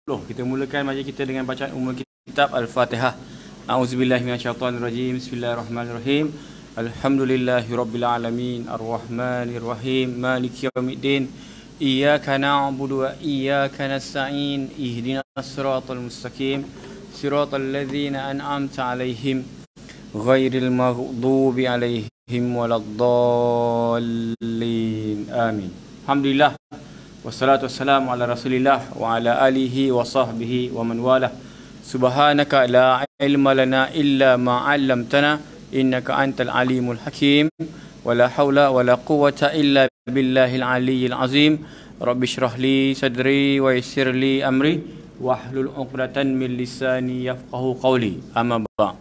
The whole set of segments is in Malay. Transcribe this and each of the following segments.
Kita mulakan majlis kita dengan bacaan umum kitab Al-Fatihah. A'udzubillahi minasyaitonirrajim. Bismillahirrahmanirrahim. Alhamdulillahirabbil alamin, arrahmanirrahim, maliki yaumiddin. Iyyaka na'budu wa iyyaka nasta'in. Ihdinas siratal mustaqim. Siratal ladzina an'amta 'alaihim ghairil maghdubi 'alaihim waladdallin. Amin. Alhamdulillah. Wassalatu wassalamu ala rasulillah wa ala alihi wa sahbihi wa man walah. Subhanaka la ilma lana illa ma 'allamtana innaka antal alimul hakim. Wa la hawla wa la quwwata illa billahil aliyyil azim. Rabbi shrah li sadri wa yassir li amri wahlul 'uqdatan min lisani yafqahu qawli. Amma ba'd.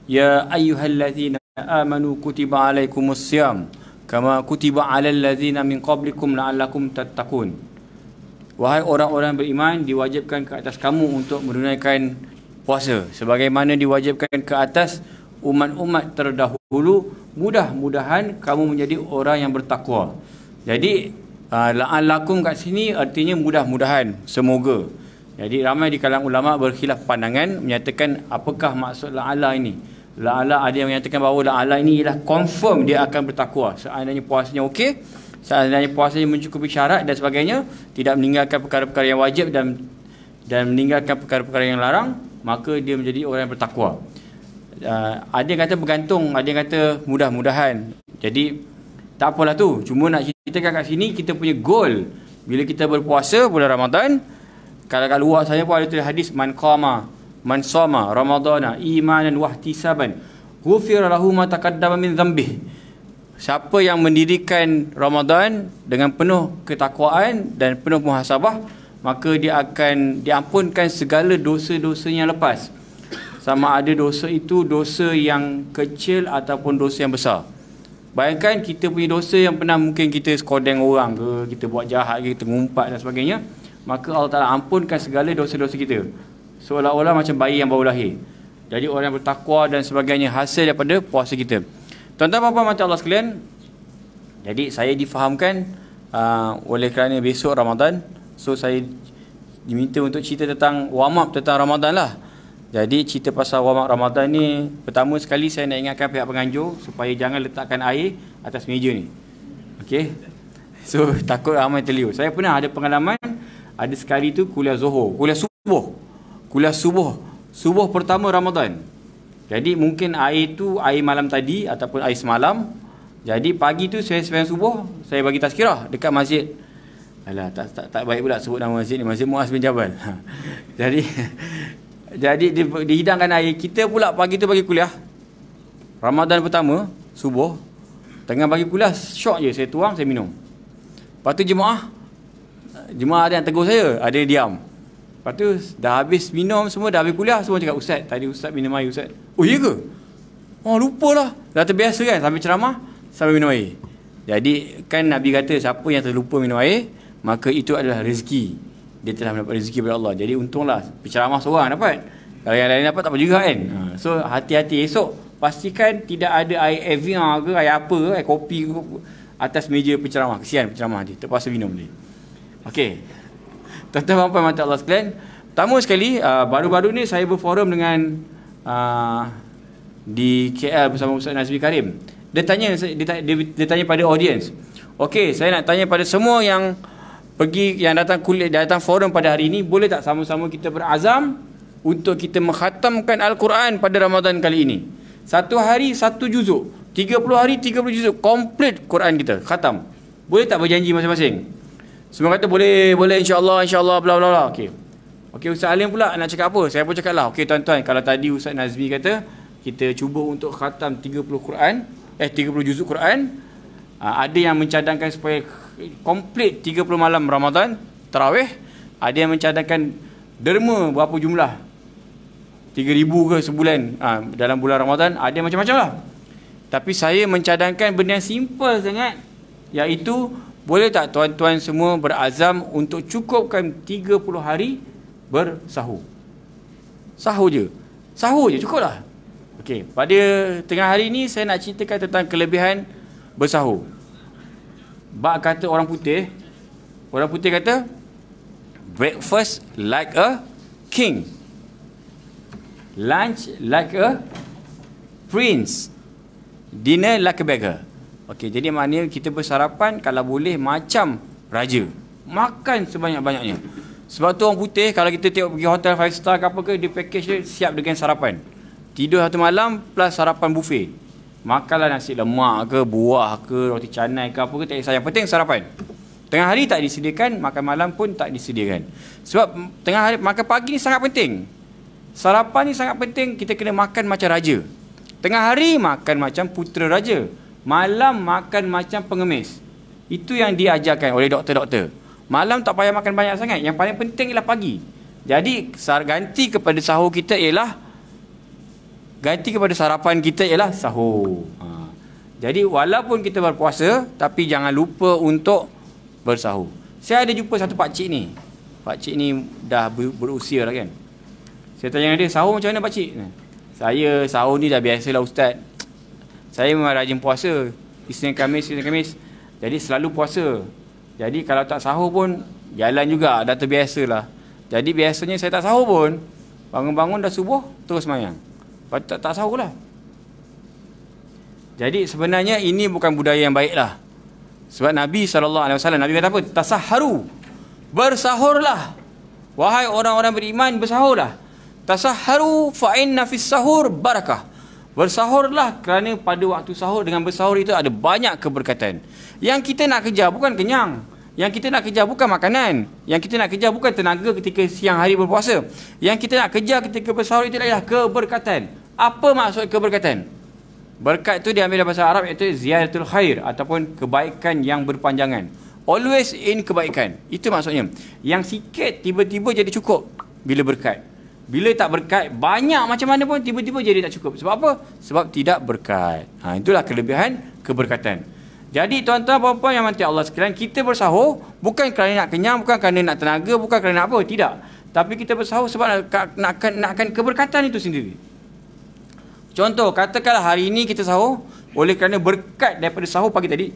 Ya ayyuhalladzina amanu kutiba alaikumus syiyam kama kutiba alal ladzina min qablikum la'allakum tattaqun. Wahai orang-orang beriman, diwajibkan ke atas kamu untuk menunaikan puasa sebagaimana diwajibkan ke atas umat-umat terdahulu. Mudah-mudahan kamu menjadi orang yang bertakwa. Jadi la'allakum kat sini artinya mudah-mudahan, semoga. Jadi ramai di kalangan ulama berkhilaf pandangan menyatakan apakah maksud la'alla ini. La'ala ada yang menyatakan bahawa la'ala ini ialah confirm dia akan bertakwa. Seandainya puasanya okey, seandainya puasanya mencukupi syarat dan sebagainya, tidak meninggalkan perkara-perkara yang wajib dan meninggalkan perkara-perkara yang larang, maka dia menjadi orang yang bertakwa. Ada yang kata bergantung, ada yang kata mudah-mudahan. Jadi tak apalah tu, cuma nak ceritakan kat sini kita punya goal bila kita berpuasa bulan Ramadan. Kalau kat luar saya pun ada tulis hadis man shoma ramadana imanan wahtisaban ghufira lahu ma taqaddama min dhanbih. Siapa yang mendirikan Ramadan dengan penuh ketakwaan dan penuh muhasabah, maka dia akan diampunkan segala dosa-dosanya yang lepas. Sama ada dosa itu dosa yang kecil ataupun dosa yang besar. Bayangkan kita punya dosa yang pernah mungkin kita sekodeng orang ke, kita buat jahat ke, kita ngumpat dan sebagainya, maka Allah Ta'ala ampunkan segala dosa-dosa kita, seolah-olah macam bayi yang baru lahir. Jadi orang yang bertakwa dan sebagainya hasil daripada puasa kita. Tuan-tuan puan-puan macam Allah sekalian, jadi saya difahamkan oleh kerana besok Ramadan, so saya diminta untuk cerita tentang warm up tentang Ramadan lah. Jadi cerita pasal warm up Ramadan ni, pertama sekali saya nak ingatkan pihak penganjur supaya jangan letakkan air atas meja ni. Okey. So takut ramai terliur. Saya pernah ada pengalaman, ada sekali tu kuliah subuh pertama Ramadan. Jadi mungkin air tu air malam tadi ataupun air semalam. Jadi pagi tu saya sembahyang subuh, saya bagi tazkirah dekat masjid. Alah, tak baik pula sebut nama masjid ni, Masjid Muaz bin Jabal. Jadi dihidangkan air. Kita pula pagi tu bagi kuliah Ramadan pertama subuh. Tengah bagi kuliah, syok je saya tuang, saya minum. Lepas tu jemaah ada yang tegur saya, ada yang diam. Lepas tu dah habis minum semua, dah habis kuliah, semua cakap, "Ustaz, tadi Ustaz minum air, Ustaz." Oh, iya ke? Oh, lupalah. Dah terbiasa kan sambil ceramah, sambil minum air. Jadi kan Nabi kata siapa yang terlupa minum air, maka itu adalah rezeki. Dia telah mendapat rezeki daripada Allah. Jadi untunglah penceramah seorang dapat. Kalau yang lain dapat, tak apa juga kan. So hati-hati esok, pastikan tidak ada air Evian ke, air apa ke, air kopi ke atas meja penceramah. Kesian penceramah dia, terpaksa minum dia. Okey. Tuan-tuan puan-puan mata Allah sekalian, pertama sekali baru-baru ni saya berforum dengan di KL bersama Ustaz Nazmi Karim. Dia tanya pada audience. Okey, saya nak tanya pada semua yang pergi, yang datang kuliah, datang forum pada hari ini, boleh tak sama-sama kita berazam untuk kita mengkhatamkan Al-Quran pada Ramadan kali ini? Satu hari satu juzuk, 30 hari 30 juzuk, komplit Quran kita khatam. Boleh tak berjanji masing-masing? Semua kata boleh insya-Allah bla bla bla. Okey. Okey, Ustaz Alim pula nak cakap apa? Saya pun cakaplah. Okey tuan-tuan, kalau tadi Ustaz Nazmi kata kita cuba untuk khatam 30 juzuk Quran, ada yang mencadangkan supaya komplit 30 malam Ramadan tarawih, ada yang mencadangkan derma berapa jumlah, 3,000 ke sebulan dalam bulan Ramadan, ada macam-macam lah. Tapi saya mencadangkan benda yang simple sangat, iaitu boleh tak tuan-tuan semua berazam untuk cukupkan 30 hari bersahur? Sahur je cukup lah. Okey, pada tengah hari ni saya nak ceritakan tentang kelebihan bersahur. Bak kata orang putih kata Breakfast like a king. Lunch like a prince. Dinner like a beggar. Okey, jadi maknanya kita bersarapan kalau boleh macam raja. Makan sebanyak-banyaknya. Sebab tu orang putih kalau kita tengok pergi hotel 5 star ke apa ke, dia package dia siap dengan sarapan. Tidur satu malam plus sarapan buffet. Makanlah nasi lemak ke, buah ke, roti canai ke apa ke, tak kisah. Yang penting sarapan. Tengah hari tak disediakan, makan malam pun tak disediakan. Sebab tengah hari, makan pagi ni sangat penting. Sarapan ni sangat penting, kita kena makan macam raja. Tengah hari makan macam putera raja. Malam makan macam pengemis. Itu yang diajarkan oleh doktor-doktor. Malam tak payah makan banyak sangat. Yang paling penting ialah pagi. Jadi ganti kepada sahur kita ialah, ganti kepada sarapan kita ialah sahur. Jadi walaupun kita berpuasa, tapi jangan lupa untuk bersahur. Saya ada jumpa satu pakcik ni. Pakcik ni dah berusia lah kan. Saya tanya dia, sahur macam mana pakcik? Saya sahur ni dah biasalah ustaz. Saya memang rajin puasa. Isnin Khamis. Jadi selalu puasa. Jadi kalau tak sahur pun jalan juga, dah terbiasa lah. Jadi biasanya saya tak sahur pun, bangun-bangun dah subuh terus sembahyang. Tak sahur lah. Jadi sebenarnya ini bukan budaya yang baik lah. Sebab Nabi SAW, Nabi kata apa? Tasahharu, bersahurlah. Wahai orang-orang beriman, bersahurlah. Tasahharu fa inna fis sahur barakah. Bersahurlah kerana pada waktu sahur, dengan bersahur itu ada banyak keberkatan. Yang kita nak kejar bukan kenyang. Yang kita nak kejar bukan makanan. Yang kita nak kejar bukan tenaga ketika siang hari berpuasa. Yang kita nak kejar ketika bersahur itu adalah keberkatan. Apa maksud keberkatan? Berkat itu diambil dari bahasa Arab, iaitu ziyadatul khair, ataupun kebaikan yang berpanjangan. Always in kebaikan. Itu maksudnya. Yang sikit tiba-tiba jadi cukup bila berkat. Bila tak berkat, banyak macam mana pun tiba-tiba jadi tak cukup. Sebab apa? Sebab tidak berkat. Itulah kelebihan keberkatan. Jadi tuan-tuan puan-puan yang mati Allah sekalian, kita bersahur bukan kerana nak kenyang, bukan kerana nak tenaga, bukan kerana nak apa. Tidak. Tapi kita bersahur sebab nakkan keberkatan itu sendiri. Contoh, katakanlah hari ini kita sahur oleh kerana berkat daripada sahur pagi tadi.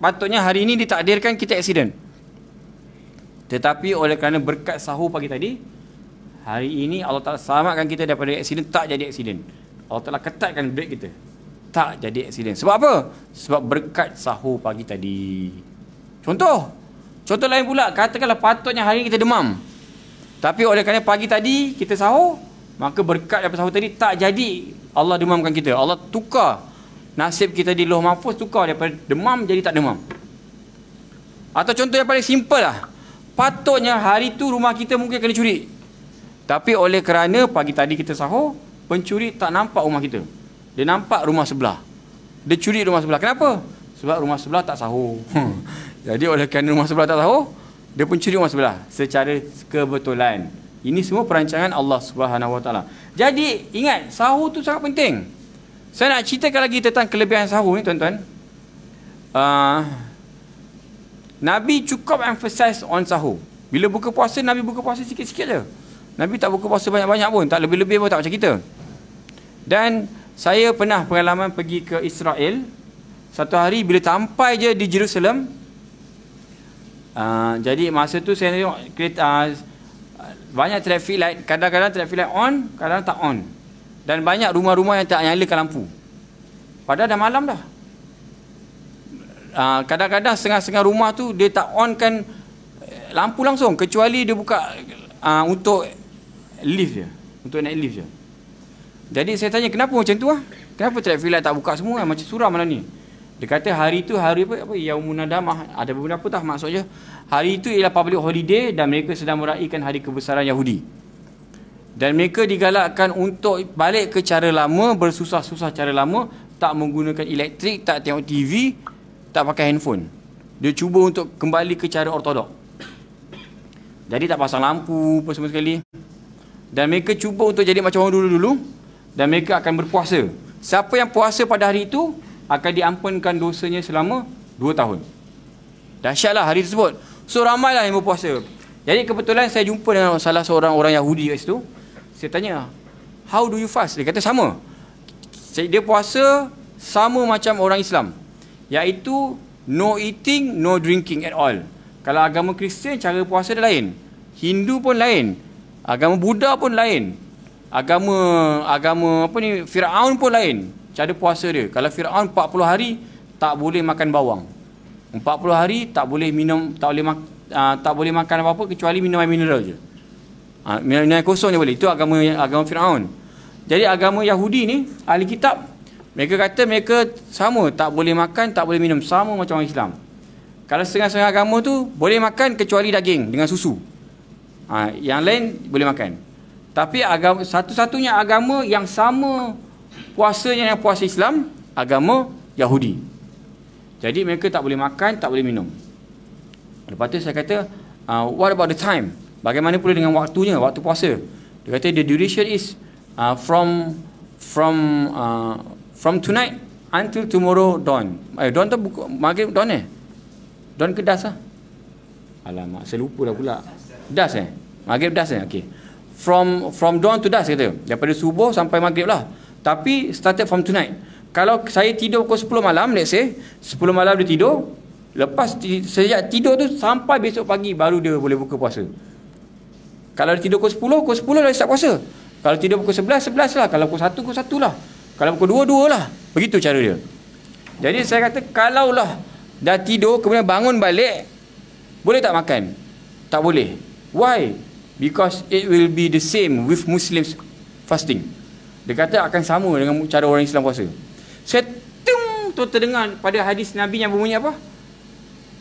Patutnya hari ini ditakdirkan kita aksiden. Tetapi oleh kerana berkat sahur pagi tadi, hari ini Allah Ta'ala selamatkan kita daripada aksiden, tak jadi aksiden. Allah Ta'ala ketatkan break kita, tak jadi aksiden. Sebab apa? Sebab berkat sahur pagi tadi. Contoh lain pula, katakanlah patutnya hari ini kita demam, tapi oleh kerana pagi tadi kita sahur, maka berkat daripada sahur tadi tak jadi Allah demamkan kita. Allah tukar nasib kita di Lauh Mahfuz, tukar daripada demam jadi tak demam. Atau contoh yang paling simple lah, patutnya hari tu rumah kita mungkin kena curi, tapi oleh kerana pagi tadi kita sahur, pencuri tak nampak rumah kita, dia nampak rumah sebelah, dia curi rumah sebelah. Kenapa? Sebab rumah sebelah tak sahur. Jadi oleh kerana rumah sebelah tak sahur, dia pun curi rumah sebelah secara kebetulan. Ini semua perancangan Allah Subhanahu Wa Taala. Jadi ingat, sahur tu sangat penting. Saya nak ceritakan lagi tentang kelebihan sahur ni tuan-tuan. Nabi cukup emphasize on sahur. Bila buka puasa, Nabi buka puasa sikit-sikit je. Nabi tak buka puasa banyak-banyak pun, tak lebih-lebih pun, tak macam kita. Dan saya pernah pengalaman pergi ke Israel. Satu hari bila sampai je di Jerusalem, jadi masa tu saya tengok kereta, banyak traffic light. Kadang-kadang traffic light on, kadang tak on. Dan banyak rumah-rumah yang tak nyalakan lampu, padahal dah malam dah. Kadang-kadang setengah-setengah rumah tu dia tak onkan lampu langsung, kecuali dia buka untuk lift je, untuk naik lift je. Jadi saya tanya, kenapa macam tu lah? Kenapa traffic light tak buka semua? Macam suram malam ni. Dia kata hari tu hari apa Yaumun Nadamah, ada beberapa tah maksudnya. Hari itu ialah public holiday dan mereka sedang meraihkan hari kebesaran Yahudi. Dan mereka digalakkan untuk balik ke cara lama, bersusah-susah cara lama, tak menggunakan elektrik, tak tengok TV, tak pakai handphone. Dia cuba untuk kembali ke cara ortodok. Jadi tak pasang lampu apa semua sekali. Dan mereka cuba untuk jadi macam orang dulu-dulu, dan mereka akan berpuasa. Siapa yang puasa pada hari itu akan diampunkan dosanya selama 2 tahun. Dahsyatlah hari tersebut. So ramailah yang berpuasa. Jadi kebetulan saya jumpa dengan salah seorang orang Yahudi kat situ. Saya tanya, how do you fast? Dia kata sama. Dia puasa sama macam orang Islam, iaitu no eating, no drinking at all. Kalau agama Kristian, cara puasa dia lain. Hindu pun lain. Agama Buddha pun lain. Agama apa ni, Firaun pun lain. Cara puasa dia. Kalau Firaun 40 hari tak boleh makan bawang. 40 hari tak boleh minum, tak boleh makan apa-apa kecuali minum air mineral je. Minum air kosong je boleh. Itu agama Firaun. Jadi agama Yahudi ni, ahli kitab, mereka kata mereka sama, tak boleh makan, tak boleh minum, sama macam orang Islam. Kalau setengah-setengah agama tu boleh makan kecuali daging dengan susu. Yang lain boleh makan. Tapi agama, satu-satunya agama yang sama puasanya dengan puasa Islam, agama Yahudi. Jadi mereka tak boleh makan, tak boleh minum. Lepas tu saya kata, what about the time? Bagaimana pula dengan waktunya, waktu puasa? Dia kata the duration is from tonight until tomorrow dawn. Dawn tu maghrib dawn dawn ke das Alamak, saya lupa dah pula. Das maghrib das okey. From dawn to dusk kata. Daripada subuh sampai maghrib lah. Tapi started from tonight. Kalau saya tidur pukul 10 malam, let's say 10 malam dia tidur, lepas sejak tidur tu sampai besok pagi baru dia boleh buka puasa. Kalau dia tidur pukul 10 dah start puasa. Kalau tidur pukul 11 lah. Kalau pukul 1 lah. Kalau pukul 2 lah. Begitu cara dia. Jadi saya kata, kalaulah dah tidur kemudian bangun balik, boleh tak makan? Tak boleh. Why? Because it will be the same with Muslims fasting. Dia kata akan sama dengan cara orang Islam puasa. Saya terdengar pada hadis Nabi yang berbunyi apa?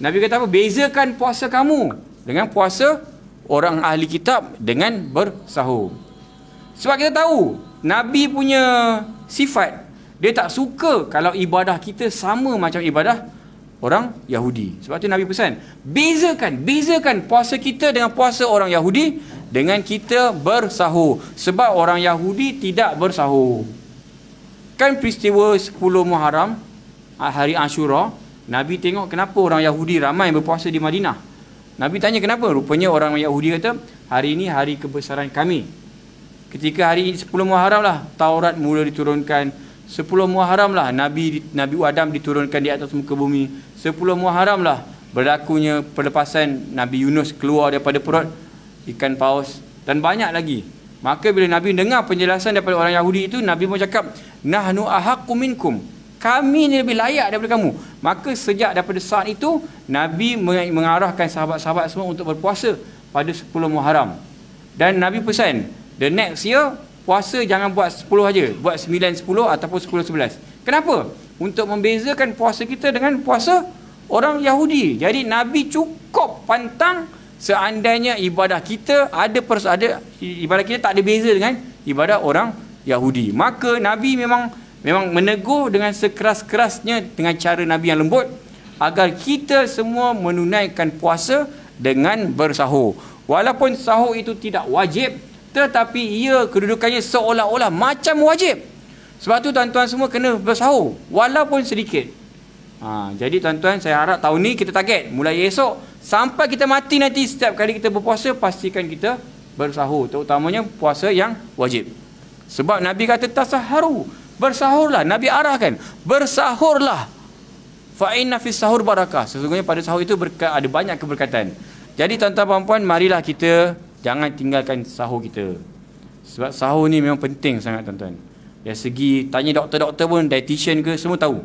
Nabi kata apa? Bezakan puasa kamu dengan puasa orang ahli kitab dengan bersahur. Sebab kita tahu Nabi punya sifat, dia tak suka kalau ibadah kita sama macam ibadah orang Yahudi. Sebab tu Nabi pesan, bezakan puasa kita dengan puasa orang Yahudi dengan kita bersahur. Sebab orang Yahudi tidak bersahur. Kan peristiwa 10 Muharram, hari Ashura, Nabi tengok kenapa orang Yahudi ramai berpuasa di Madinah. Nabi tanya kenapa? Rupanya orang Yahudi kata, hari ini hari kebesaran kami. Ketika hari 10 Muharram lah Taurat mula diturunkan. 10 Muharram lah Nabi Adam diturunkan di atas muka bumi. 10 Muharram lah berlakunya pelepasan Nabi Yunus keluar daripada perut ikan paus, dan banyak lagi. Maka bila Nabi dengar penjelasan daripada orang Yahudi itu, Nabi pun cakap, nahnu ahaqqu minkum, kami ni lebih layak daripada kamu. Maka sejak daripada saat itu Nabi mengarahkan sahabat-sahabat semua untuk berpuasa pada 10 Muharram. Dan Nabi pesan, the next year puasa jangan buat 10 aja, buat 9, 10 ataupun 10, 11. Kenapa? Untuk membezakan puasa kita dengan puasa orang Yahudi. Jadi Nabi cukup pantang seandainya ibadah kita ada ibadah kita tak ada beza dengan ibadah orang Yahudi. Maka Nabi memang menegur dengan sekeras-kerasnya dengan cara Nabi yang lembut agar kita semua menunaikan puasa dengan bersahur. Walaupun sahur itu tidak wajib, tetapi ia kedudukannya seolah-olah macam wajib. Sebab tu tuan-tuan semua kena bersahur walaupun sedikit. Jadi tuan-tuan, saya harap tahun ni kita target mulai esok sampai kita mati nanti, setiap kali kita berpuasa pastikan kita bersahur, terutamanya puasa yang wajib. Sebab Nabi kata tasaharu, bersahurlah. Nabi arahkan, bersahurlah. Fa inna fis sahur barakah. Sesungguhnya pada sahur itu ada banyak keberkatan. Jadi tuan-tuan puan-puan, marilah kita jangan tinggalkan sahur kita. Sebab sahur ni memang penting sangat tuan-tuan. Dari segi tanya doktor-doktor pun, dietitian ke, semua tahu.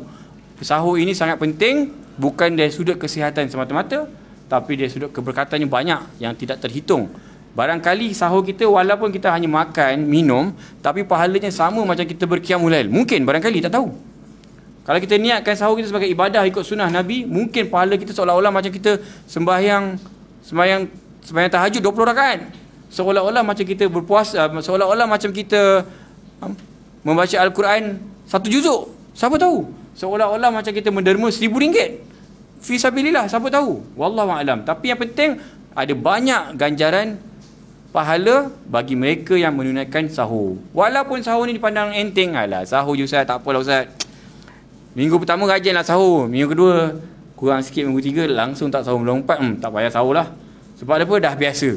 Sahur ini sangat penting, bukan dari sudut kesihatan semata-mata, tapi dari sudut keberkatannya banyak yang tidak terhitung. Barangkali sahur kita walaupun kita hanya makan, minum, tapi pahalanya sama macam kita berqiyamul lail. Mungkin, barangkali, tak tahu. Kalau kita niatkan sahur kita sebagai ibadah ikut sunnah Nabi, mungkin pahala kita seolah-olah macam kita sembahyang tahajud 20 rakaat. Seolah-olah macam kita berpuasa, seolah-olah macam kita membaca Al-Quran 1 juzuk. Siapa tahu? Seolah-olah macam kita menderma RM1,000 fi sabilillah. Siapa tahu? Wallahu a'lam. Tapi yang penting ada banyak ganjaran pahala bagi mereka yang menunaikan sahur. Walaupun sahur ni dipandang enteng, alah sahur je Ustaz, tak apalah Ustaz. Minggu pertama rajinlah sahur, minggu kedua kurang sikit, minggu ketiga langsung tak sahur, minggu keempat tak payah sahur lah. Sebab apa? Dah biasa.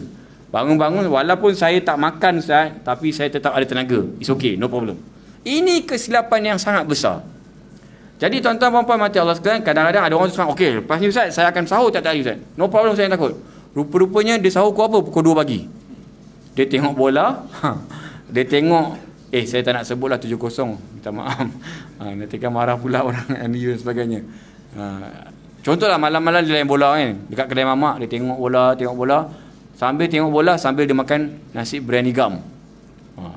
Bangun-bangun walaupun saya tak makan Ustaz, tapi saya tetap ada tenaga. It's okay, no problem. Ini kesilapan yang sangat besar. Jadi tuan-tuan puan-puan mati Allah sekalian, kadang-kadang ada orang cakap, okey, lepas ni Ustaz saya akan sahur tak tadi Ustaz. No problem, saya takut. Rupa-rupanya dia sahur pukul apa? Pukul 2 pagi. Dia tengok bola. Dia tengok, saya tak nak sebutlah 7-0. Minta maaf. Nanti kan marah pula orang MU dan sebagainya. Contohlah malam-malam dia lain bola kan. Dekat kedai mamak, dia tengok bola. Sambil tengok bola, sambil dia makan nasi biryani gam.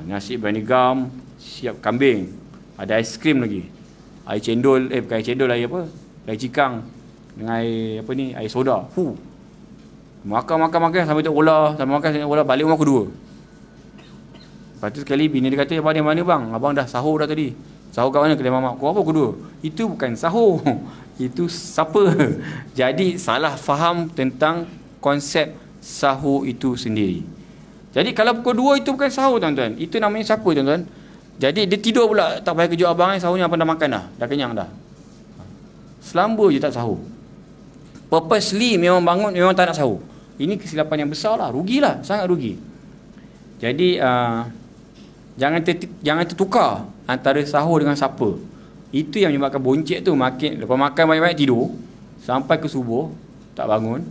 Nasi biryani gam, siap kambing. Ada aiskrim lagi. Air cendol, bukan air cendol, air apa? Air cikang. Dengan air apa ni? Air soda. Makan sampai tengok bola, balik rumah kedua. Lepas tu sekali bini dia kata, abang ni mana bang? Abang dah sahur dah tadi. Sahur kat mana? Kedai mamak. Kau apa kedua? Itu bukan sahur. Itu supper. Jadi salah faham tentang konsep sahur itu sendiri. Jadi kalau pukul 2 itu bukan sahur tuan-tuan. Itu namanya siapa tuan-tuan? Jadi dia tidur pula, tak payah kejut abang sahurnya apa dah makan dah. Dah kenyang dah. Selamba je tak sahur. Purposely memang bangun, memang tak nak sahur. Ini kesilapan yang besar lah. Rugilah, sangat rugi. Jadi jangan tertukar antara sahur dengan supper. Itu yang menyebabkan boncet tu makin lepas makan banyak-banyak tidur sampai ke subuh tak bangun.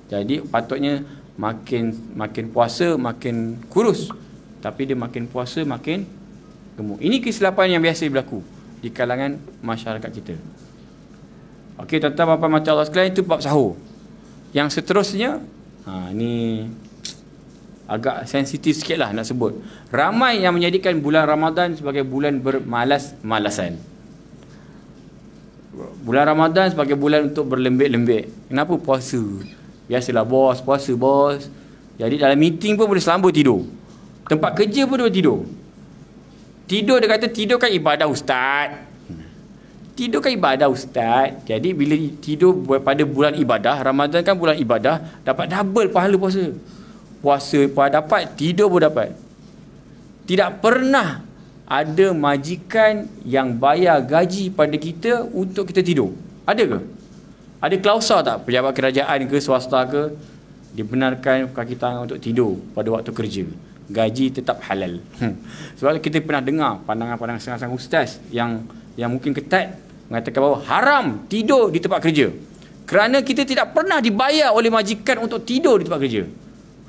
Jadi patutnya makin puasa makin kurus, tapi dia makin puasa makin gemuk. Ini kesilapan yang biasa berlaku di kalangan masyarakat kita. Okey tuan-tuan bapa mata Allah sekalian, itu bab sahur. Yang seterusnya ni agak sensitif sikit lah nak sebut. Ramai yang menjadikan bulan Ramadan sebagai bulan bermalas-malasan. Bulan Ramadan sebagai bulan untuk berlembik-lembik. Kenapa puasa? Biasalah bos, puasa bos. Jadi dalam meeting pun boleh selamba tidur. Tempat kerja pun boleh tidur. Tidur, dia kata tidur kan ibadah ustaz. Tidur kan ibadah ustaz. Jadi bila tidur pada bulan ibadah, Ramadan kan bulan ibadah, dapat double pahala puasa. Puasa pun dapat, tidur pun dapat. Tidak pernah ada majikan yang bayar gaji pada kita untuk kita tidur. Ada ke? Ada klausul tak? Pejabat kerajaan ke, swasta ke, dibenarkan kaki tangan untuk tidur pada waktu kerja. Gaji tetap halal. Sebab kita pernah dengar pandangan-pandangan setengah-setengah ustaz yang mungkin ketat, mengatakan bahawa haram tidur di tempat kerja. Kerana kita tidak pernah dibayar oleh majikan untuk tidur di tempat kerja.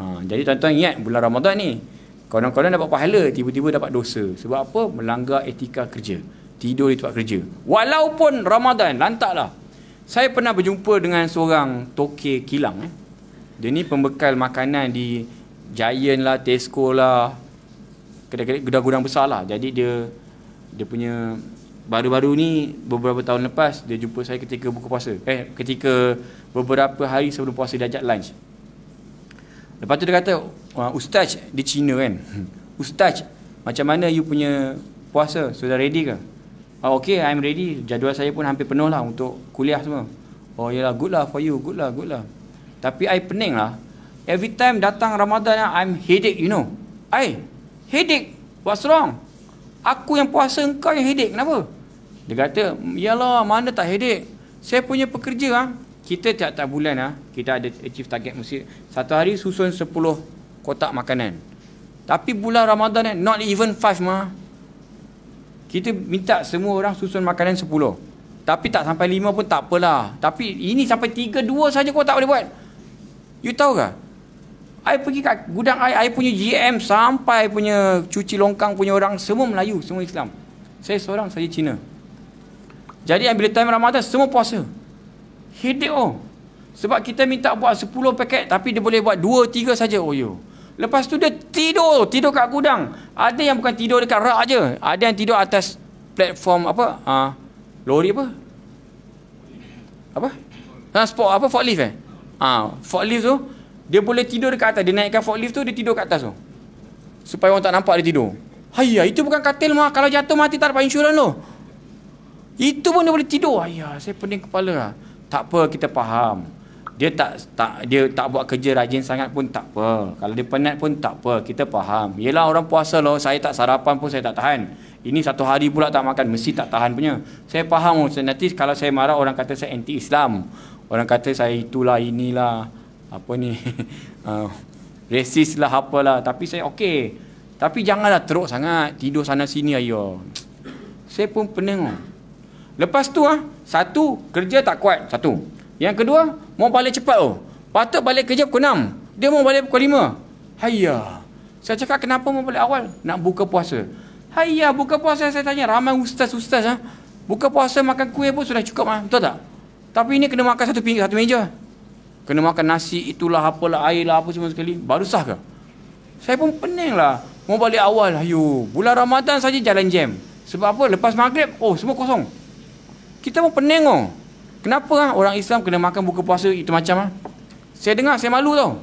Jadi tuan-tuan ingat bulan Ramadan ni, konon-konon dapat pahala, tiba-tiba dapat dosa. Sebab apa? Melanggar etika kerja. Tidur di tempat kerja. Walaupun Ramadan, lantaklah. Saya pernah berjumpa dengan seorang tokek kilang. Dia ni pembekal makanan di Giant lah, Tesco lah, kedai-kedai gudang-gudang besar lah. Jadi dia punya baru-baru ni, beberapa tahun lepas, dia jumpa saya ketika buka puasa. Ketika beberapa hari sebelum puasa, dia ajak lunch. Lepas tu dia kata, ustaz di China kan, ustaz macam mana you punya puasa, sudah ready ke? Okay, I'm ready, jadual saya pun hampir penuh lah untuk kuliah semua. Oh yalah, good lah for you, good lah. Tapi I pening lah, every time datang Ramadan I'm headache, you know. Headache, what's wrong? Aku yang puasa, engkau yang headache, kenapa? Dia kata, yalah, mana tak headache, saya punya pekerja kita tiap-tiap bulan kita ada achieve target mesti satu hari susun 10 kotak makanan. Tapi bulan Ramadan not even 5 kita minta semua orang susun makanan 10. Tapi tak sampai 5 pun tak apalah. Tapi ini sampai 3, 2 saja kau tak boleh buat. You tahu ke? I pergi kat gudang I punya GM sampai punya cuci longkang punya orang semua Melayu, semua Islam. Saya seorang saja Cina. Jadi bila time Ramadan semua puasa. Headache sebab kita minta buat 10 paket tapi dia boleh buat 2, 3 saja. Lepas tu dia tidur kat gudang. Ada yang bukan tidur dekat rak je, ada yang tidur atas platform lori transport forklift forklift tu dia boleh tidur dekat atas. Dia naikkan forklift tu, dia tidur kat atas tu supaya orang tak nampak dia tidur. Itu bukan katil kalau jatuh mati tak dapat insurans lo. Itu pun dia boleh tidur. Saya pening kepala lah. Tak apa, kita faham. Dia tak buat kerja rajin sangat pun tak apa. Kalau dia penat pun tak apa, kita faham. Yelah orang puasa loh, saya tak sarapan pun saya tak tahan. Ini satu hari pula tak makan, mesti tak tahan punya. Saya faham. Nanti kalau saya marah orang kata saya anti-Islam. Orang kata saya itulah, inilah, apa ni, racist lah, apalah. Tapi saya okey. Tapi janganlah teruk sangat, tidur sana sini ayo. Saya pun pening. Lepas tu satu, kerja tak kuat. Satu. Yang kedua, mau balik cepat Patut balik kerja pukul 6. Dia mau balik pukul 5. Hayya. Saya cakap, kenapa mau balik awal? Nak buka puasa. Hayya, buka puasa saya tanya. Ramai ustaz-ustaz ha? Buka puasa makan kuih pun sudah cukup ha? Betul tak? Tapi ini kena makan satu meja. Kena makan nasi, itulah, apalah, air lah, apa semua sekali. Baru sah ke? Saya pun pening lah. Mau balik awal. Ayo, bulan Ramadan saja jalan jam. Sebab apa? Lepas maghrib, oh semua kosong. Kita pun pening oh. Kenapa ha? Orang Islam kena makan buka puasa itu macam ha? Saya dengar, saya malu tau.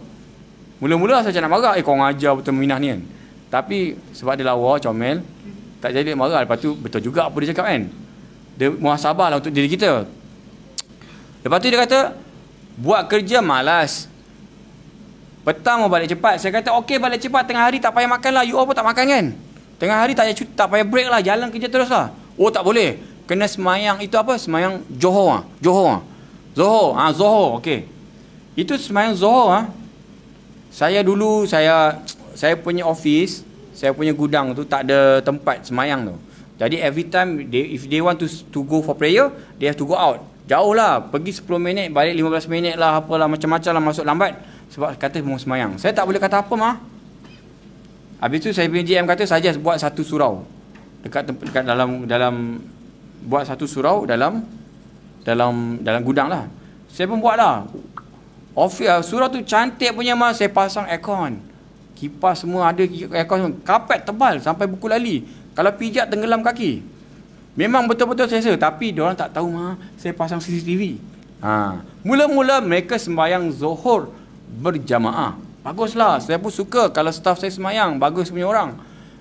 Mula-mula saya nak marah. Kau ngajar betul minah ni kan. Tapi sebab dia lawa, comel, tak jadi dia marah. Lepas tu betul juga apa dia cakap kan. Dia muhasabah lah untuk diri kita. Lepas tu dia kata, buat kerja malas. Petang mau balik cepat. Saya kata, okey balik cepat. Tengah hari tak payah makan lah. You all pun tak makan kan. Tengah hari tak payah break lah. Jalan kerja terus lah. Oh tak boleh. Kena semayang itu apa? Semayang Johor. Johor. Okey. Itu semayang Zohor. Saya dulu, saya punya office, saya punya gudang tu tak ada tempat semayang tu. Jadi every time if they want to go for prayer, they have to go out. Jauh lah, pergi 10 minit, balik 15 minit lah, apalah, macam-macam lah, masuk lambat. Sebab kata mau semayang. Saya tak boleh kata apa mah. Habis tu saya punya GM kata, saja buat satu surau. Dekat dalam buat satu surau dalam gudang lah. Saya pun buat lah. Surau tu cantik punya mah. Saya pasang aircon, kipas semua ada, aircon, kapet tebal sampai buku lali. Kalau pijak tenggelam kaki. Memang betul-betul selesa. Tapi diorang tak tahu mah saya pasang CCTV. Mula-mula mereka sembahyang Zuhur berjamaah. Baguslah, saya pun suka kalau staff saya sembahyang, bagus punya orang.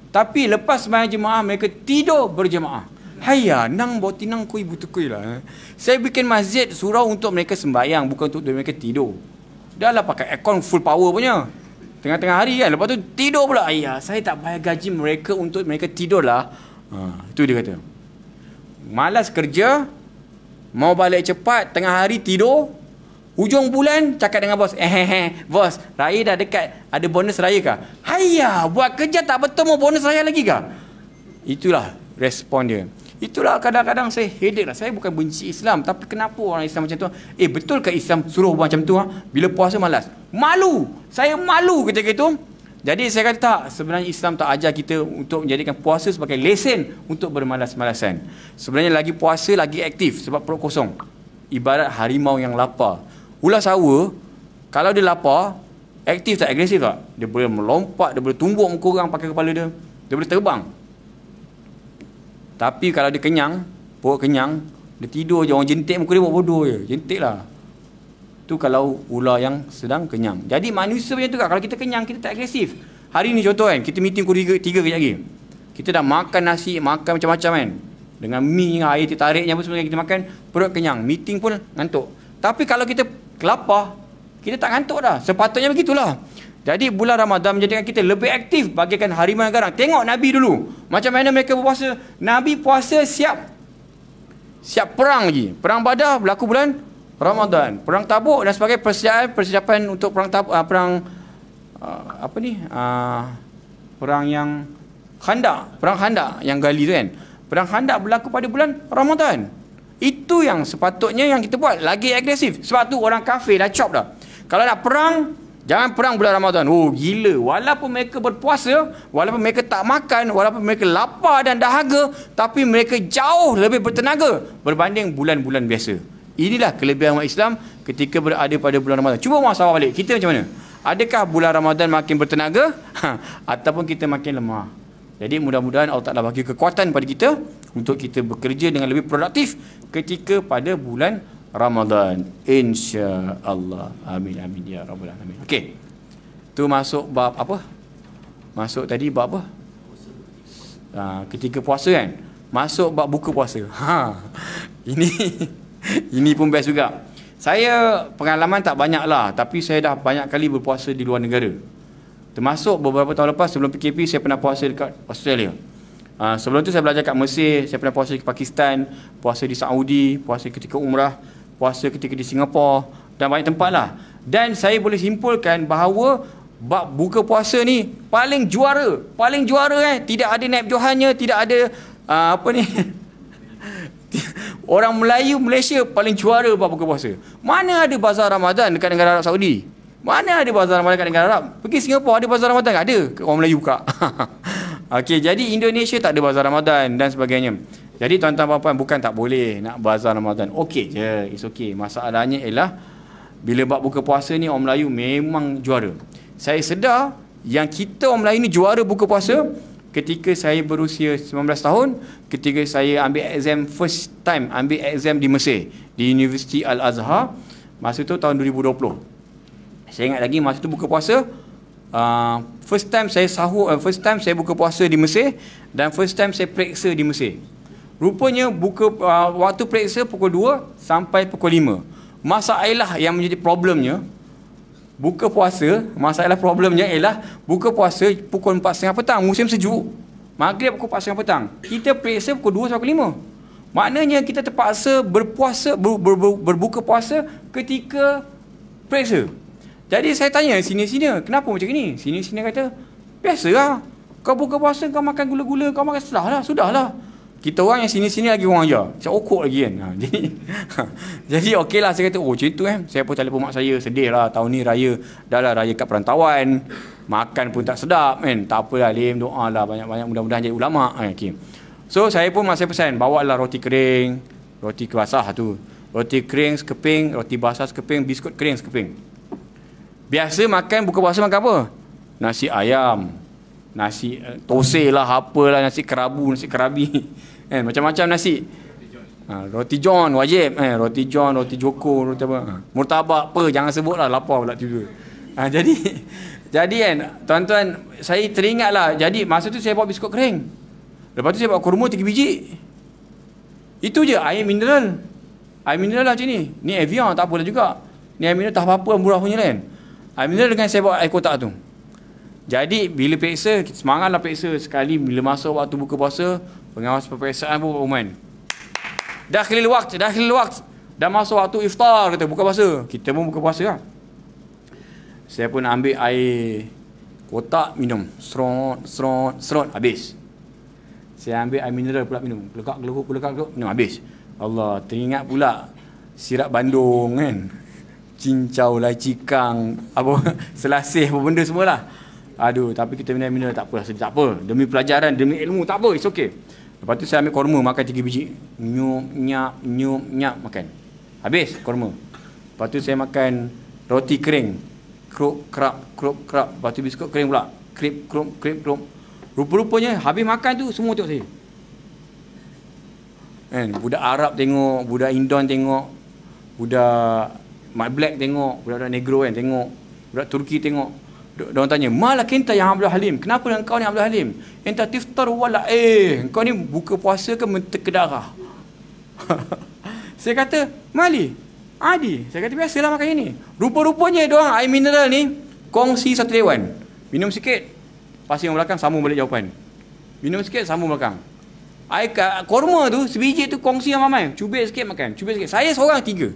Tapi lepas sembahyang jemaah mereka tidur berjamaah. Hayya, nang botinang kui butukui lah. Saya bikin masjid surau untuk mereka sembahyang, bukan untuk mereka tidur. Dah lah pakai aircon full power punya. Tengah-tengah hari kan. Lepas tu tidur pula. Ayah, saya tak bayar gaji mereka untuk mereka tidur lah. Itu dia kata. Malas kerja, mau balik cepat, tengah hari tidur. Hujung bulan cakap dengan bos, bos, raya dah dekat, ada bonus raya kah? Hayya, buat kerja tak betul mau bonus raya lagi kah? Itulah respon dia. Itulah kadang-kadang saya headache lah. Saya bukan benci Islam, tapi kenapa orang Islam macam tu? Betul ke Islam suruh macam tu ha? Bila puasa malas? Malu. Saya malu ketika itu. Jadi saya kata tak, sebenarnya Islam tak ajar kita untuk menjadikan puasa sebagai lesen untuk bermalas-malasan. Sebenarnya lagi puasa lagi aktif sebab perut kosong. Ibarat harimau yang lapar. Ular sawa kalau dia lapar, aktif tak, agresif tak? Dia boleh melompat, dia boleh tumbuk muka orang pakai kepala dia. Dia boleh terbang. Tapi kalau dia kenyang, perut kenyang, dia tidur je. Orang jentik muka dia buat bodoh je. Jentik lah. Tu kalau ular yang sedang kenyang. Jadi manusia macam tu kan. Kalau kita kenyang, kita tak agresif. Hari ni contoh kan, kita meeting pukul 3 kejap lagi. Kita dah makan nasi, makan macam-macam kan. Dengan mi, dengan air tertariknya apa semua kita makan, perut kenyang. Meeting pun ngantuk. Tapi kalau kita lapar, kita tak ngantuk dah. Sepatutnya begitulah. Jadi bulan Ramadan menjadikan kita lebih aktif bagaikan harimau yang garang. Tengok Nabi dulu. Macam mana mereka berpuasa. Nabi puasa siap perang lagi. Perang Badar berlaku bulan Ramadan. Perang Tabuk dan sebagai persiapan untuk perang Tabuk, perang yang Khandak. Perang Khandak yang gali tu kan. Perang Khandak berlaku pada bulan Ramadan. Itu yang sepatutnya yang kita buat. Lagi agresif. Sebab tu orang kafir dah chop dah. Kalau nak perang, jangan perang bulan Ramadan. Oh gila. Walaupun mereka berpuasa, walaupun mereka tak makan, walaupun mereka lapar dan dahaga, tapi mereka jauh lebih bertenaga berbanding bulan-bulan biasa. Inilah kelebihan umat Islam ketika berada pada bulan Ramadan. Cuba muhasabah balik. Kita macam mana? Adakah bulan Ramadan makin bertenaga ataupun kita makin lemah? Jadi mudah-mudahan Allah Ta'ala bagi kekuatan pada kita untuk kita bekerja dengan lebih produktif ketika pada bulan Ramadan, insya-Allah. Amin amin ya rabbal alamin. Okey. Tu masuk bab apa? Masuk tadi bab apa? Ketika puasa kan. Masuk bab buka puasa. Ini pun best juga. Saya pengalaman tak banyak lah, tapi saya dah banyak kali berpuasa di luar negara. Termasuk beberapa tahun lepas sebelum PKP saya pernah puasa dekat Australia. Sebelum tu saya belajar kat Mesir, saya pernah puasa di Pakistan, puasa di Saudi, puasa ketika umrah, puasa ketika di Singapura dan banyak tempat lah. Dan saya boleh simpulkan bahawa bab buka puasa ni paling juara tidak ada naib Johannya, tidak ada Orang Melayu Malaysia paling juara buat buka puasa. Mana ada bazar Ramadan dekat negara Arab Saudi? Mana ada bazar Ramadan dekat negara Arab? Pergi Singapura ada bazar Ramadan? Tak ada. Orang Melayu buka. Okey, jadi Indonesia tak ada bazar Ramadan dan sebagainya. Jadi tuan-tuan puan-puan, bukan tak boleh nak bazar Ramadan. Okey je, it's okay. Masalahnya ialah bila bab buka puasa ni orang Melayu memang juara. Saya sedar yang kita orang Melayu ni juara buka puasa ketika saya berusia 19 tahun, ketika saya ambil exam first time, ambil exam di Mesir, di University Al-Azhar, masa tu tahun 2020. Saya ingat lagi masa tu buka puasa, first time saya sahur, first time saya buka puasa di Mesir dan first time saya periksa di Mesir. Rupanya buka waktu periksa pukul 2 sampai pukul 5. Masalah yang menjadi problemnya, buka puasa, masalah problemnya ialah buka puasa pukul 4.30 petang, musim sejuk. Maghrib pukul 4.30 petang. Kita periksa pukul 2 sampai 5. Maknanya kita terpaksa berpuasa, berbuka puasa ketika periksa. Jadi saya tanya sini-sini, kenapa macam ni? Sini-sini kata, biasalah. Kau buka puasa, kau makan gula-gula, kau makan sudahlah. Kita orang yang sini-sini lagi orang ajar. Saya okok lagi kan. Jadi okey lah, saya kata, oh macam tu Saya pun telefon mak saya, sedih lah tahun ni raya. Dah lah raya kat perantauan, makan pun tak sedap kan. Tak apalah, Lim, doa lah banyak-banyak, mudah-mudahan jadi ulama okay. So saya pun mak saya pesan, bawa lah roti kering, roti basah tu, roti kering sekeping, roti basah sekeping, biskut kering sekeping. Biasa makan buka puasa makan apa? Nasi ayam, nasi tosai lah, apalah, nasi kerabu, nasi kerabi macam-macam nasi. Roti john wajib, roti john, roti joko, roti apa, murtabak apa, jangan sebut lah, lapar pula tiba. Jadi kan tuan-tuan, saya teringat lah. Jadi masa tu saya bawa biskut kering, lepas tu saya bawa kurma 3 biji. Itu je. Air mineral lah macam ni Evian tak apalah juga, ni air mineral tak apa-apa, murah punya kan. Air mineral dengan saya bawa air kotak tu. Jadi bila periksa, semangatlah periksa. Sekali bila masuk waktu buka puasa, pengawas peperiksaan pun Uman, Dakhilil waqt, dah masuk waktu iftar, kata buka puasa. Kita pun buka puasa lah. Saya pun ambil air kotak minum, serot, habis. Saya ambil air mineral pula minum, pelekak minum, habis. Allah, teringat pula sirap Bandung kan, cincau, laci kang, apa, selasih, apa benda semualah. Aduh, tapi kita minum mineral tak apa, tak apa. Demi pelajaran, demi ilmu, tak apa, it's okay. Lepas tu saya ambil korma, makan 3 biji. Nyup, nyap, makan. Habis korma. Lepas tu saya makan roti kering. Krop, krap. Lepas tu biskut kering pula. Krip. Rupa-rupanya, habis makan tu, semua tengok saya. Kan? Budak Arab tengok, budak Indon tengok, budak Mat Black tengok, budak Negro kan tengok, budak Turki tengok. Diorang tanya, malah kita yang Abdul Halim, kenapa engkau ni Abdul Halim? Enta tiftar wala engkau ni buka puasa ke mentek ke darah? Saya kata, Mali, Adi, saya kata biasalah makan ini. Rupa-rupanya diorang air mineral ni kongsi satu dewan. Minum sikit, pasang yang belakang, sambung balik jawapan. Minum sikit, sambung belakang. Air korma tu, sebiji tu kongsi yang ramai. Cubit sikit makan, cubit sikit. Saya seorang 3.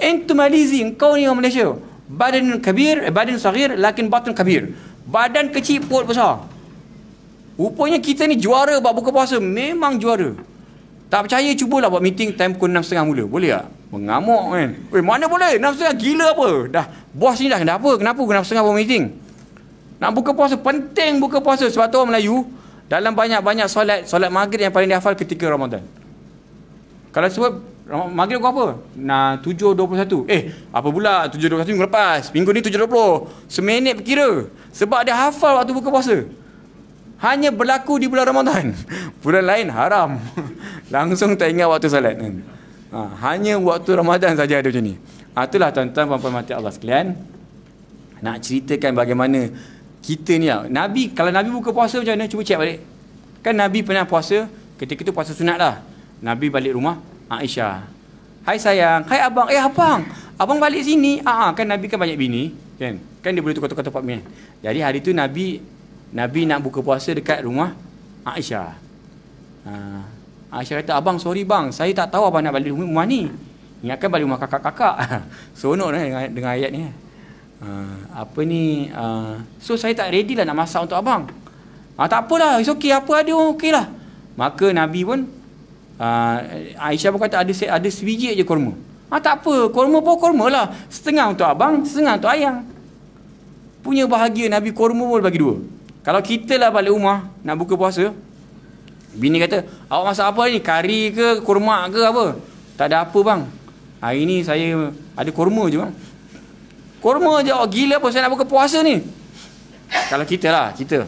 Entu Malizi, engkau ni orang Malaysia. Badan kabir, badan saghir, lakin batun kabir. Badan kecil, perut besar. Rupanya kita ni juara buat buka puasa. Memang juara. Tak percaya, cubalah buat meeting time pukul 6.30 mula. Boleh tak? Mengamuk kan. Mana boleh? 6.30 gila apa? Dah, bos ni dah, kenapa 6.30 buat meeting? Nak buka puasa, penting buka puasa. Sebab tu orang Melayu, dalam banyak-banyak solat maghrib yang paling dihafal ketika Ramadan. Kalau sebut maghrib kau apa? Nah, 7.21. Apa pula 7.21 minggu lepas? Minggu ni 7.20. Seminit berkira. Sebab dia hafal waktu buka puasa. Hanya berlaku di bulan Ramadan. Bulan lain haram. Langsung tak ingat waktu salat. Hanya waktu Ramadan saja ada macam ni. Itulah tuan-tuan puan-puan mati Allah sekalian. Nak ceritakan bagaimana kita ni lah. Nabi, kalau Nabi buka puasa macam mana? Cuba cek balik. Kan Nabi pernah puasa, ketika itu puasa sunat lah. Nabi balik rumah Aisyah. Hai sayang, hai abang, abang balik sini. Kan Nabi kan banyak bini, kan dia boleh tukar-tukar tempat bini. Jadi hari tu Nabi nak buka puasa dekat rumah Aisyah. Aisyah kata, abang sorry bang, saya tak tahu abang nak balik rumah ni. Ingatkan balik rumah kakak-kakak. Seronok dengan ayat ni. So saya tak ready lah nak masak untuk abang. Tak apalah, it's okay, apa ada okey lah. Maka Nabi pun Aisyah pun kata ada sebiji je kurma. Tak apa, kurma pun kurma lah. Setengah untuk abang, setengah untuk ayang. Punya bahagia Nabi kurma pun bagi dua. Kalau kita lah balik rumah nak buka puasa, bini kata, awak masak apa ni? Kari ke, kurma ke apa? Tak ada apa bang. Hari ni saya ada kurma je bang. Kurma je, gila apa saya nak buka puasa ni? Kalau kita lah, kita.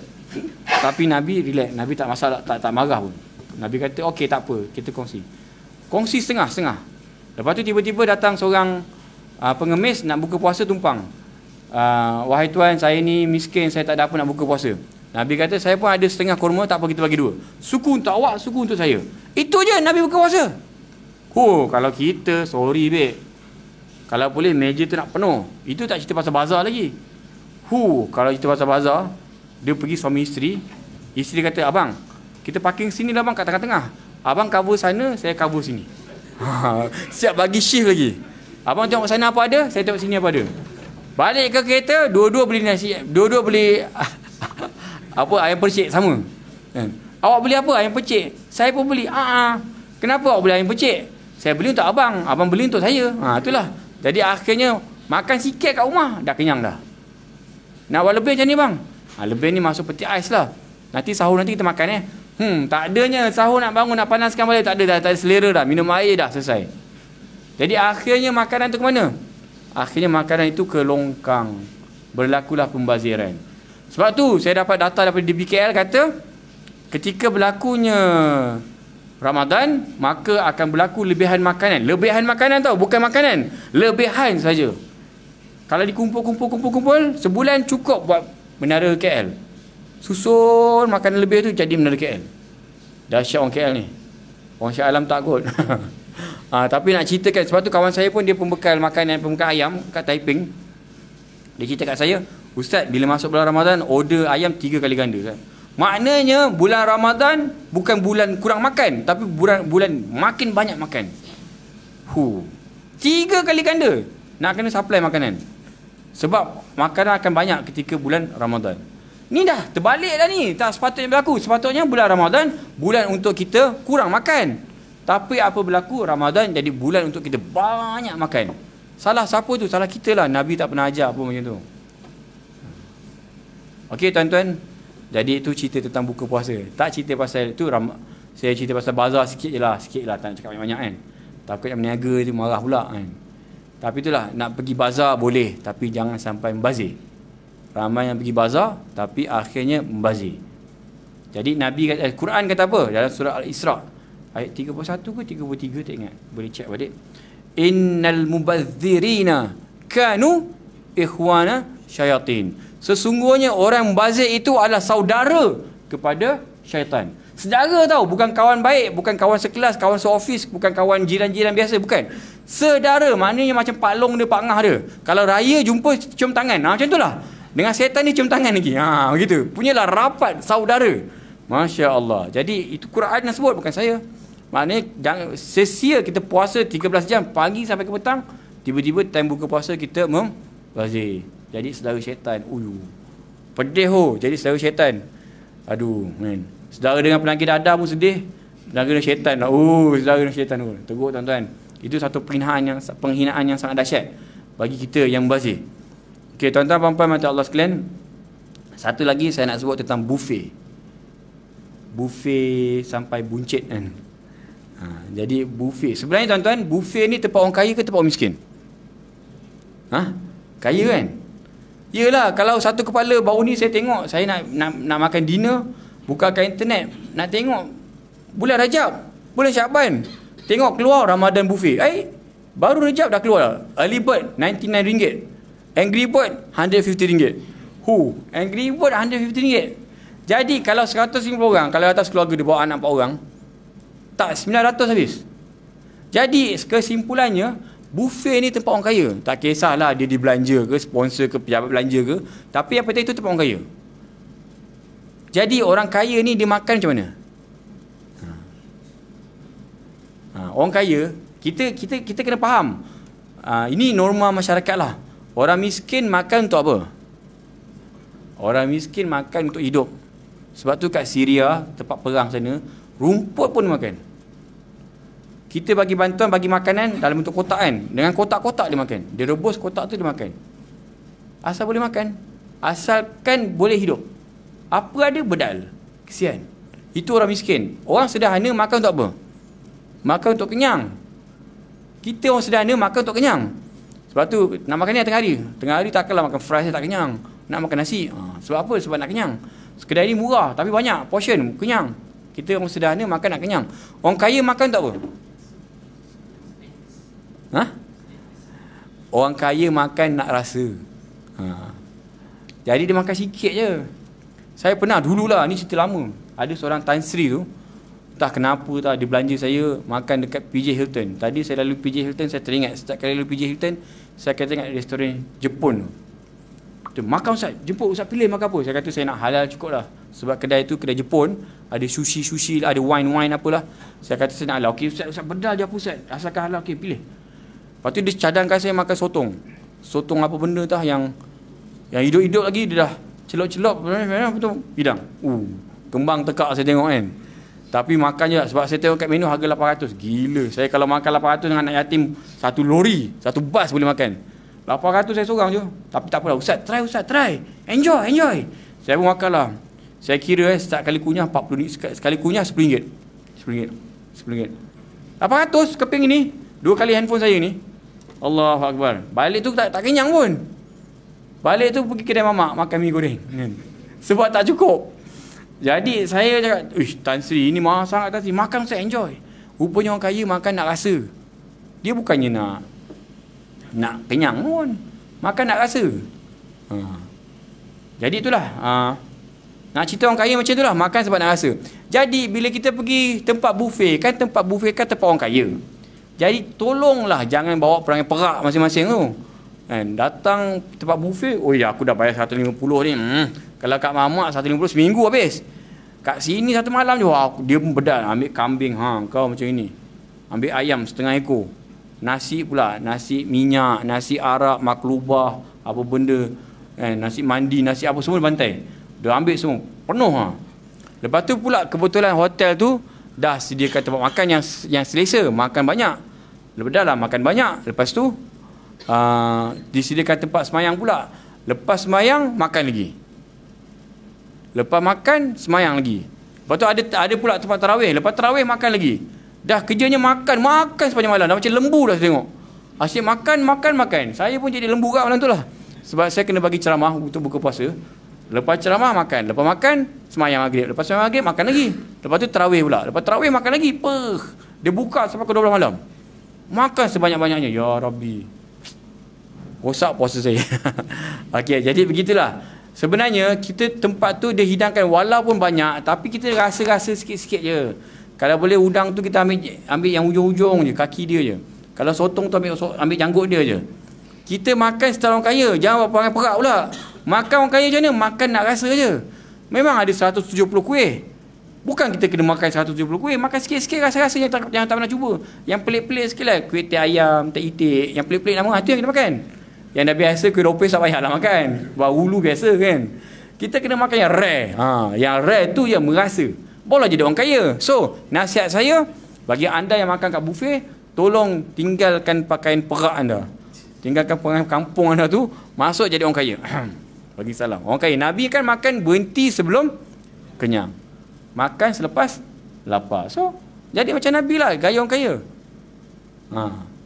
Tapi Nabi relax, Nabi tak masalah, tak marah pun. Nabi kata, okey tak apa, kita kongsi. Kongsi setengah-setengah. Lepas tu tiba-tiba datang seorang pengemis nak buka puasa tumpang. Wahai tuan, saya ni miskin, saya tak ada apa nak buka puasa. Nabi kata, saya pun ada setengah kurma, tak apa kita bagi dua. Suku untuk awak, suku untuk saya. Itu je Nabi buka puasa. Kalau kita, sorry babe. Kalau boleh meja tu nak penuh. Itu tak cerita pasal bazar lagi. Kalau cerita pasal bazar, dia pergi suami isteri. Isteri kata, abang, kita parking sini lah bang, kat tengah-tengah. Abang cover sana, saya cover sini. Siap bagi shift lagi. Abang tengok sana apa ada, saya tengok sini apa ada. Balik ke kereta, dua-dua beli nasi, dua-dua beli ayam percik sama. Awak beli apa? Ayam percik. Saya pun beli. Kenapa awak beli ayam percik? Saya beli untuk abang, abang beli untuk saya. Itulah. Jadi akhirnya makan sikit kat rumah, dah kenyang dah. Nak buat lebih macam ni bang? Lebih ni masuk peti ais lah. Nanti sahur nanti kita makan tak adanya sahur nak bangun nak panaskan balik, tak ada dah, tak ada selera dah, minum air dah selesai. Jadi akhirnya makanan tu ke mana? Akhirnya makanan itu ke longkang. Berlakulah pembaziran. Sebab tu saya dapat data daripada DBKL kata ketika berlakunya Ramadan, maka akan berlaku lebihan makanan. Lebihan makanan tau, bukan makanan. Lebihan saja. Kalau dikumpul, sebulan cukup buat menara KL. Susun makanan lebih tu jadi menara KL. Dahsyat orang KL ni. Orang Shah Alam tak kot. Tapi nak ceritakan, sebab tu kawan saya pun dia pembekal makanan, pembekal ayam kat Taiping. Dia cerita kat saya, Ustaz, bila masuk bulan Ramadan, order ayam 3 kali ganda. Maknanya bulan Ramadan bukan bulan kurang makan, tapi bulan makin banyak makan. 3 kali ganda nak kena supply makanan. Sebab makanan akan banyak ketika bulan Ramadan. Ni dah terbalik dah ni. Tak sepatutnya berlaku. Sepatutnya bulan Ramadan, bulan untuk kita kurang makan. Tapi apa berlaku? Ramadan jadi bulan untuk kita banyak makan. Salah siapa tu? Salah kita lah. Nabi tak pernah ajar apa macam tu. Okey tuan-tuan. Jadi itu cerita tentang buka puasa. Tak cerita pasal tu, saya cerita pasal bazar sikit je lah. Sikit lah, tak nak cakap banyak-banyak kan. Takut yang meniaga tu marah pula kan. Tapi itulah, nak pergi bazar boleh, tapi jangan sampai membazir. Ramai yang pergi bazar tapi akhirnya membazir. Jadi Nabi kata, Quran kata apa dalam surah Al-Isra ayat 31 ke 33 tak ingat, boleh check balik. Innal mubazzirina kanu ikhwana syayatin. Sesungguhnya orang membazir itu adalah saudara kepada syaitan. Saudara tau, bukan kawan baik, bukan kawan sekelas, kawan seofis, bukan kawan jiran-jiran biasa, bukan. Saudara, maknanya macam Pak Long dia, Pak Ngah dia. Kalau raya jumpa cium tangan, macam itulah. Dengan setan ni cium tangan lagi. Begitu. Punyalah rapat saudara. Masya Allah. Jadi itu Quran yang sebut, bukan saya. Maknanya jangan sia-sia kita puasa 13 jam pagi sampai ke petang, tiba-tiba time buka puasa kita membazir. Jadi saudara syaitan. Pedih jadi saudara syaitan. Aduh, man. Saudara dengan penyakit dada pun sedih. Saudara dengan syaitan. Saudara dengan syaitan. Teruk tuan-tuan. Itu satu penghinaan yang sangat dahsyat bagi kita yang membazir. Okey, tuan-tuan, puan-puan, mata Allah sekalian. Satu lagi saya nak sebut tentang buffet. Buffet sampai buncit kan. Jadi buffet. Sebenarnya tuan-tuan, buffet ni tempat orang kaya ke tempat orang miskin? Kaya kan? Yelah, kalau satu kepala baru ni saya tengok, saya nak makan dinner, bukakan internet, nak tengok bulan Rajab, bulan Syaban, tengok keluar Ramadan buffet. Baru Rajab dah keluar. Early bird RM99. Angry Bird RM150. Angry Bird RM150. Jadi kalau 150 orang, kalau atas keluarga dia bawa anak 4 orang, tak 900 habis. Jadi kesimpulannya, buffet ni tempat orang kaya. Tak kisahlah dia dibelanja ke, sponsor ke, pejabat belanja ke, tapi apa itu tempat orang kaya. Jadi orang kaya ni dia makan macam mana? Orang kaya, kita kena faham. Ini norma masyarakat lah. Orang miskin makan untuk apa? Orang miskin makan untuk hidup. Sebab tu kat Syria, tempat perang sana, rumput pun makan. Kita bagi bantuan, bagi makanan dalam bentuk kotak kan. Dengan kotak-kotak dia makan. Dia rebus kotak tu dia makan. Asal boleh makan. Asalkan boleh hidup. Apa ada bedal. Kesian. Itu orang miskin. Orang sederhana makan untuk apa? Makan untuk kenyang. Kita orang sederhana makan untuk kenyang. Sebab tu nak makan ni tengah hari. Tengah hari takkanlah makan fries tak kenyang. Nak makan nasi. Sebab apa? Sebab nak kenyang. Kedai ni murah tapi banyak portion, kenyang. Kita orang sederhana makan nak kenyang. Orang kaya makan tak apa? Orang kaya makan nak rasa. Jadi dia makan sikit je. Saya pernah dululah, ni cerita lama. Ada seorang Tan Sri tu, entah kenapa tak, dia belanja saya makan dekat PJ Hilton. Tadi saya lalu PJ Hilton, saya teringat setiap kali lalu PJ Hilton, saya akan tengok restoran Jepun tu. Dia makan Ustaz, jemput Ustaz pilih makan apa. Saya kata saya nak halal cukup lah. Sebab kedai tu kedai Jepun, ada sushi lah, ada wine apalah. Saya kata saya nak halal. Okey Ustaz bedal je apa Ustaz, asalkan halal, okey pilih. Lepas tu dia cadangkan saya makan sotong. Sotong apa benda tah yang hidup-hidup lagi, dia dah celok-celok betul hidang. Kembang tekak saya tengok kan. Tapi makan je sebab saya tengok kat menu harga 800. Gila. Saya kalau makan 800 dengan anak yatim, satu lori, satu bas boleh makan. 800 saya seorang je. Tapi tak apalah. Ustaz, try. Enjoy. Saya pun makan lah. Saya kira setiap kali kunyah 40 sekali kunyah RM10. RM10. 800 keping ni. 2 kali handphone saya ni. Allahu Akbar. Balik tu tak kenyang pun. Balik tu pergi kedai mamak makan mi goreng. Sebab tak cukup. Jadi saya cakap, Tan Sri ini mahal sangat Tan Sri. Makan saya enjoy. Rupanya orang kaya makan nak rasa. Dia bukannya nak kenyang pun. Makan nak rasa. Jadi itulah. Nak cerita orang kaya macam itulah. Makan sebab nak rasa. Jadi bila kita pergi tempat buffet kan tempat orang kaya. Jadi tolonglah jangan bawa perangai perak masing-masing tu. Kan datang tempat buffet, aku dah bayar 150 ni. Kalau kat mamak 150 seminggu habis. Kat sini satu malam je dia pun bedal ambil kambing kau macam ini. Ambil ayam setengah ekor. Nasi pula, nasi minyak, nasi arak, maklubah, apa benda, nasi mandi, nasi apa semua bantai. Dia ambil semua, penuh Lepas tu pula kebetulan hotel tu dah sediakan tempat makan yang selesa, makan banyak. Dah lah makan banyak. Lepas tu disediakan tempat semayang pula. Lepas semayang makan lagi. Lepas makan semayang lagi. Lepas tu ada pula tempat tarawih. Lepas tarawih makan lagi. Dah kerjanya makan sepanjang malam. Dah macam lembu dah saya tengok. Asyik makan. Saya pun jadi lembu kat malam tu lah. Sebab saya kena bagi ceramah untuk buka puasa. Lepas ceramah makan. Lepas makan semayang maghrib. Lepas semayang maghrib makan lagi. Lepas tu tarawih pula. Lepas tarawih makan lagi. Dia buka sampai ke 12 malam. Makan sebanyak-banyaknya. Ya Rabbi. Rosak puasa saya. Okey, jadi begitulah. Sebenarnya kita tempat tu dia hidangkan walaupun banyak, tapi kita rasa-rasa sikit-sikit je. Kalau boleh udang tu kita ambil yang hujung-hujung je, kaki dia je. Kalau sotong tu ambil janggut dia je. Kita makan setelah orang kaya, jangan buat perangai perak pula. Makan orang kaya macam mana? Makan nak rasa je. Memang ada 170 kuih. Bukan kita kena makan 170 kuih, makan sikit-sikit rasa-rasa yang tak pernah cuba. Yang pelik-pelik sikit lah, kuih teh ayam, teh itik, yang pelik-pelik nama tu yang kita makan. Yang dah biasa kuih ropes tak payahlah makan. Bahulu biasa kan. Kita kena makan yang rare. Yang rare tu yang merasa. Boleh jadi orang kaya. So, nasihat saya bagi anda yang makan kat buffet, tolong tinggalkan pakaian perak anda. Tinggalkan pakaian kampung anda tu, masuk jadi orang kaya. Bagi salam. Orang kaya. Nabi kan makan berhenti sebelum kenyang. Makan selepas lapar. So, jadi macam Nabi lah, gaya orang kaya.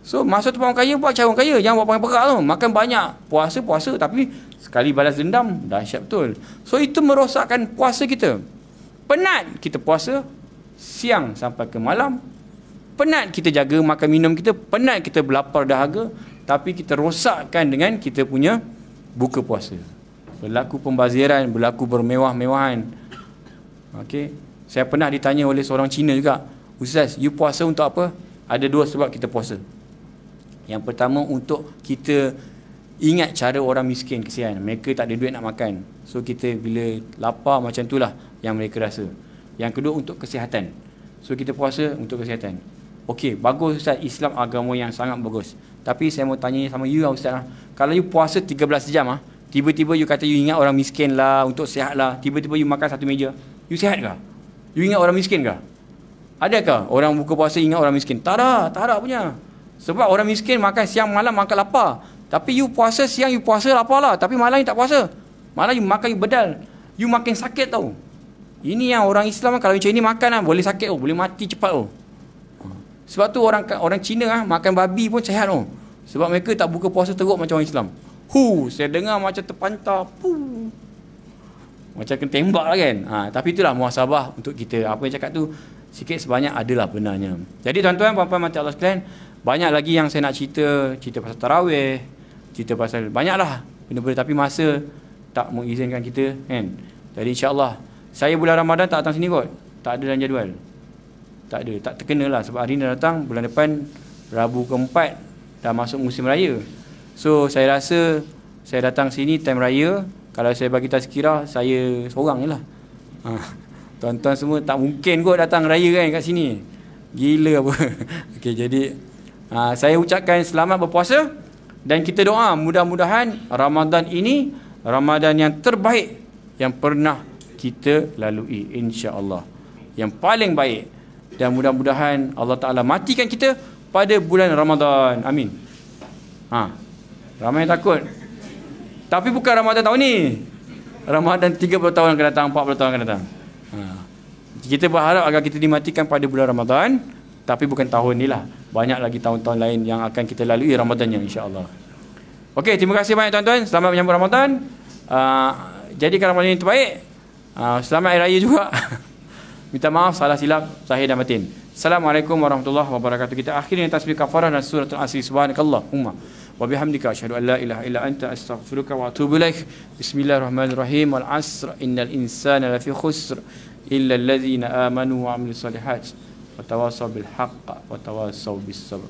So, masuk tempat orang kaya, buat cara orang kaya. Jangan buat pakai perak tu. Makan banyak. Puasa, tapi sekali balas dendam, dahsyat betul. So, itu merosakkan puasa kita. Penat kita puasa, siang sampai ke malam. Penat kita jaga makan minum kita. Penat kita berlapar dahaga. Tapi kita rosakkan dengan kita punya buka puasa. Berlaku pembaziran, berlaku bermewah-mewahan. Okey. Saya pernah ditanya oleh seorang Cina juga. Ustaz, you puasa untuk apa? Ada 2 sebab kita puasa. Yang pertama untuk kita ingat cara orang miskin, kesian. Mereka tak ada duit nak makan. So kita bila lapar macam itulah yang mereka rasa. Yang kedua untuk kesihatan. So kita puasa untuk kesihatan. Okey, bagus Ustaz, Islam agama yang sangat bagus. Tapi saya mau tanya sama you Ustaz. Kalau you puasa 13 jam tiba-tiba you kata you ingat orang miskin lah, untuk sihat lah. Tiba-tiba you makan satu meja. You sihat ke? You ingat orang miskin ke? Adakah orang buka puasa ingat orang miskin? Tak ada punya. Sebab orang miskin makan siang malam makan lapar. Tapi you puasa siang, you puasa lapar lah. Tapi malam you tak puasa. Malam you makan, you bedal. You makin sakit tau. Ini yang orang Islam kalau macam ini makan lah, boleh sakit boleh mati cepat Sebab tu orang Cina makan babi pun sihat Sebab mereka tak buka puasa teruk macam orang Islam. Saya dengar macam terpantar. Macam kena tembak lah kan. Tapi itulah muhasabah untuk kita. Apa yang cakap tu sikit sebanyak adalah benarnya. Jadi tuan-tuan, puan-puan mati Allah sekalian, banyak lagi yang saya nak cerita pasal tarawih, cerita pasal banyaklah benda-benda, tapi masa tak mengizinkan kita kan. Jadi insya-Allah saya bulan Ramadan tak datang sini kot. Tak ada dalam jadual. Tak ada, tak terkena lah sebab hari ni datang, bulan depan Rabu keempat dah masuk musim raya. So saya rasa saya datang sini time raya, kalau saya bagi tazkirah saya seorang je lah. Tuan-tuan semua tak mungkin kot datang raya kan kat sini. Gila apa. Okey, jadi saya ucapkan selamat berpuasa dan kita doa mudah-mudahan Ramadan ini Ramadan yang terbaik yang pernah kita lalui, insya-Allah. Yang paling baik, dan mudah-mudahan Allah Taala matikan kita pada bulan Ramadan. Amin. Ramai yang takut. Tapi bukan Ramadan tahun ni. Ramadan 30 tahun akan datang, 40 tahun akan datang. Kita berharap agar kita dimatikan pada bulan Ramadan, tapi bukan tahun ni lah. Banyak lagi tahun-tahun lain yang akan kita lalui Ramadannya, insya-Allah. Okey, terima kasih banyak tuan-tuan. Selamat menyambut Ramadan. Jadikan Ramadan ini terbaik. Selamat Hari Raya juga. Minta maaf salah silap zahir dan batin. Assalamualaikum warahmatullahi wabarakatuh. Kita akhiri dengan tasbih kafarah dan surah Al-Asr. Subhanakallahumma wa bihamdika asyhadu an la ilaha illa anta astaghfiruka wa atubu ilaik. Bismillahirrahmanirrahim. Wal 'asr innal insana lafi khusr illa alladhina amanu wa 'amilus solihat wa tawassaw bil haqq wa tawassaw bis sabr.